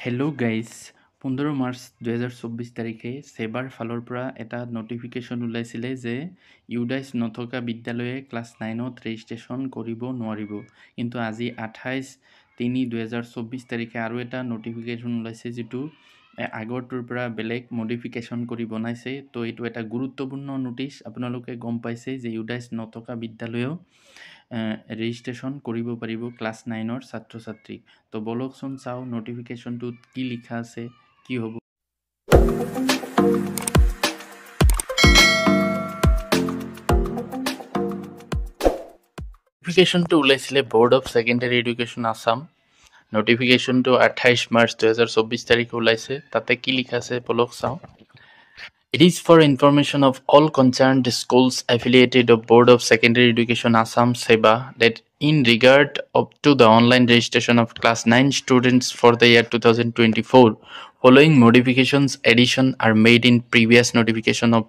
Hello' guys 15 March 2024 তাৰিখে ছেবাৰ ফালৰ পৰা এটা ন'টিফিকেশ্যন ওলাইছিলে যে ইউডাইচ নথকা বিদ্যালয়ে ক্লাছ 9ত ৰেজিষ্ট্ৰেশ্যন কৰিব নোৱাৰিব। কিন্তু আজি 28/3/2024 তাৰিখে আৰু এটা ন'টিফিকেশ্যন ওলাইছে যিটো আগৰটোৰ পৰা বেলেগ মডিফিকেশ্যন কৰি বনাইছে। তো এইটো এটা গুৰুত্বপূৰ্ণ ন'টিচ। আপোনালোকে গম পাইছে যে ইউডাইচ নথকা বিদ্যালয়েও ৰেজিষ্ট্ৰেশ্যন কৰিব পাৰিব ক্লাছ 9ৰ ছাত্ৰ ছাত্ৰীক। তো বলকচোন চাওঁ ন'টিফিকেশ্যনটোত কি লিখা আছে, কি হ'ব। ন'টিফিকেশ্যনটো ওলাইছিলে board of secondary education Assam. ন'টিফিকেশ্যনটো 28 মাৰ্চ 2024 তাৰিখে ওলাইছে। তাতে কি লিখা আছে বলক চাওঁ। It is for information of all concerned schools affiliated of Board of Secondary Education Assam SEBA that in regard to the online registration of class 9 students for the year 2024, following modifications addition are made in previous notification of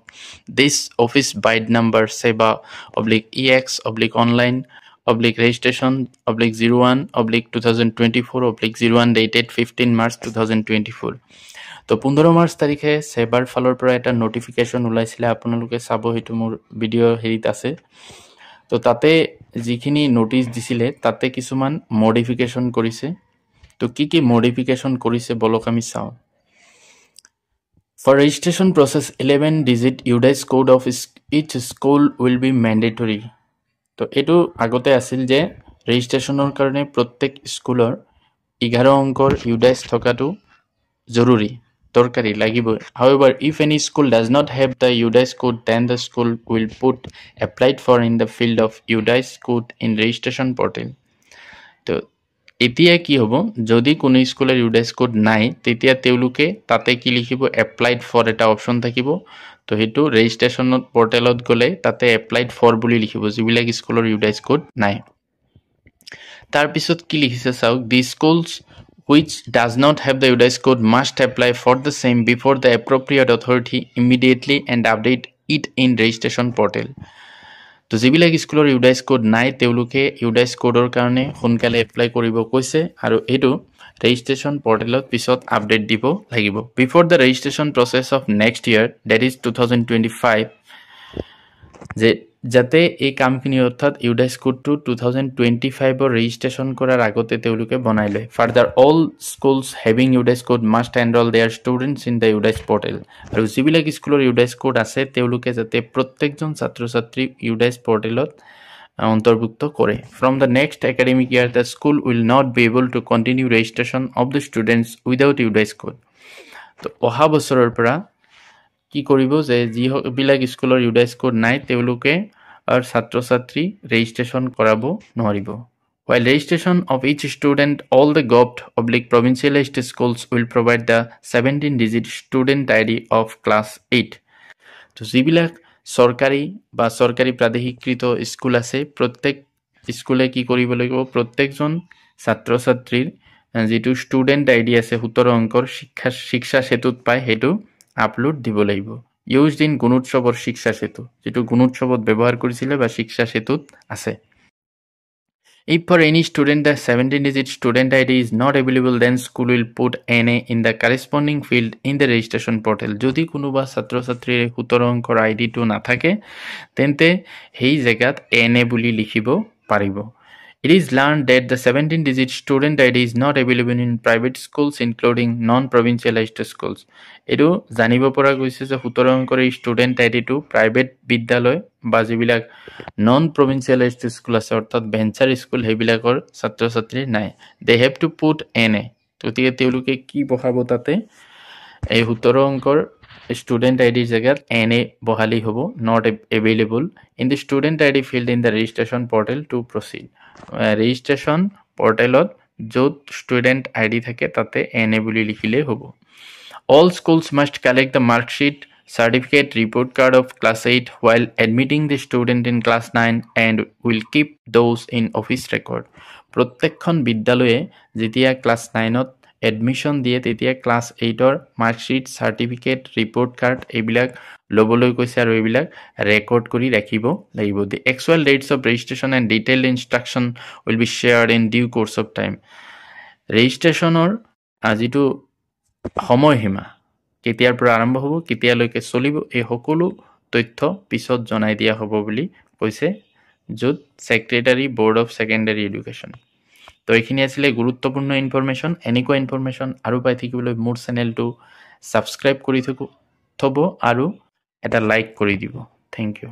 this office bid number SEBA/EX/online/registration/01/2024/01 dated 15 March 2024. তো 15 March তাৰিখে ছেবাৰ ফালৰ পৰা এটা notification ওলাইছিলে। আপোনালোকে চাব, সেইটো মোৰ ভিডিঅ' হেৰিত আছে। তো তাতে যিখিনি ন'টিচ দিছিলে তাতে কিছুমান মডিফিকেশ্যন কৰিছে। তো কি মডিফিকেশ্যন কৰিছে বলক আমি চাওঁ। For registration process, 11-digit UDICE code of each school will be mandatory. তো এইটো আগতে আছিল যে ৰেজিষ্ট্ৰেশ্যনৰ কাৰণে প্ৰত্যেক স্কুলৰ 11 অংকৰ UDICE থকাটো জৰুৰী, দৰকাৰী লাগিবই। However, if any school does not have the UDICE code, then the school will put applied for in the field of UDICE code in registration portal. তো এতিয়া কি হ'ব, যদি কোনো স্কুলৰ UDICE কোড নাই তেতিয়া তেওঁলোকে তাতে কি লিখিব, এপ্লাইড ফৰ এটা অপশ্যন থাকিব। তো সেইটো ৰেজিষ্ট্ৰেশ্যনত পৰ্টেলত গ'লে তাতে এপ্লাইড ফৰ বুলি লিখিব যিবিলাক স্কুলৰ UDICE কোড নাই। তাৰপিছত কি লিখিছে চাওক, দি schools which does not have the UDICE code must apply for the same before the appropriate authority immediately and update it in registration portal. তো যিবিলাক স্কুলৰ UDICE কোড নাই তেওঁলোকে UDICE কোডৰ কাৰণে সোনকালে এপ্লাই কৰিব কৈছে আৰু এইটো ৰেজিষ্ট্ৰেশ্যন পৰ্টেলত পিছত আপডেট দিব লাগিব। Before the registration process of next year, date is 2025, যাতে এই কামখিনি অৰ্থাৎ UDICE কোডটো 2025 ৰেজিষ্ট্ৰেশ্যন কৰাৰ আগতে তেওঁলোকে বনাই লয়। Further all schools having UDICE code must enrol their students in the UDICE portal. আৰু যিবিলাক স্কুলৰ UDICE কোড আছে তেওঁলোকে যাতে প্ৰত্যেকজন ছাত্ৰ ছাত্ৰীক UDICE পৰ্টেলত অন্তৰ্ভুক্ত কৰে। From the next academic year, the school will not be able to continue registration of the students without UDICE code. তো অহা বছৰৰ পৰা কি কৰিব যে যিবিলাক স্কুলৰ UDICE কোড নাই তেওঁলোকে ছাত্ৰ ছাত্ৰী ৰেজিষ্ট্ৰেশ্যন কৰাব নোৱাৰিব। While registration of each student, all the govt/provincialized schools will provide the 17-digit student ID of class 8. তো যিবিলাক চৰকাৰী বা চৰকাৰী প্ৰাদেশিকৃত স্কুল আছে প্ৰত্যেক স্কুলে কি কৰিব লাগিব, প্ৰত্যেকজন ছাত্ৰ ছাত্ৰীৰ যিটো ষ্টুডেণ্ট ID আছে 17 অংকৰ শিক্ষা সেতুত পায় সেইটো আপলোড দিব লাগিব। ইউজড ইন গুণোৎসৱৰ শিক্ষা সেতু, যেটো গুণোৎসৱত ব্যৱহাৰ কৰিছিলে বা শিক্ষা সেতুত আছে। If for any student the 17-digit student ID is not available, then school will put NA in the corresponding field in the registration portal. যদি কোনোবা ছাত্ৰ ছাত্ৰীৰ 17 অংকৰ আইডিটো নাথাকে তেন্তে সেই জেগাত NA বুলি লিখিব পাৰিব। It is learned that the 17-digit student ID is not available in private schools including non-provincialized schools. এটো জানিব পৰা গৈছে যে 17 অংকৰ এই ষ্টুডেণ্ট আইডিটো প্ৰাইভেট বিদ্যালয় বা যিবিলাক নন প্ৰভিঞ্চিয়েলাইজড স্কুল আছে অৰ্থাৎ ভেঞ্চাৰ স্কুল সেইবিলাকৰ ছাত্ৰ ছাত্ৰীৰ নাই। They have to put NA। গতিকে তেওঁলোকে কি বহাব তাতে, এই 17 অংকৰ ষ্টুডেণ্ট আইডিৰ জেগাত NA বহালি হ'ব, not available in the student ID field in the registration portal to proceed. Registration পৰ্টেলত য'ত ষ্টুডেণ্ট ID থাকে তাতে NA বুলি লিখিলেই হ'ব। All schools must collect the mark sheet, certificate, report card of class 8 while admitting the student in class 9 and will keep those in office record. প্ৰত্যেকখন বিদ্যালয়ে যেতিয়া class 9ত admission দিয়ে তেতিয়া ক্লাছ 8ৰ মাৰ্কশ্বিট, চাৰ্টিফিকেট, ৰিপৰ্ট কাৰ্ড এইবিলাক ল'বলৈ কৈছে আৰু এইবিলাক ৰেকৰ্ড কৰি ৰাখিব লাগিব। The actual dates of registration and detailed instruction will be shared in due course of time. ৰেজিষ্ট্ৰেশ্যনৰ যিটো সময়সীমা কেতিয়াৰ পৰা আৰম্ভ হ'ব কেতিয়ালৈকে চলিব এই সকলো তথ্য পিছত জনাই দিয়া হ'ব বুলি কৈছে য'ত secretary board of secondary education. তো এইখিনি আছিলে গুৰুত্বপূৰ্ণ ইনফৰমেশ্যন। এনেকুৱা ইনফৰমেশ্যন আৰু পাই থাকিবলৈ মোৰ চেনেলটো ছাবস্ক্ৰাইব কৰি থ'ব আৰু এটা লাইক কৰি দিব। Thank U.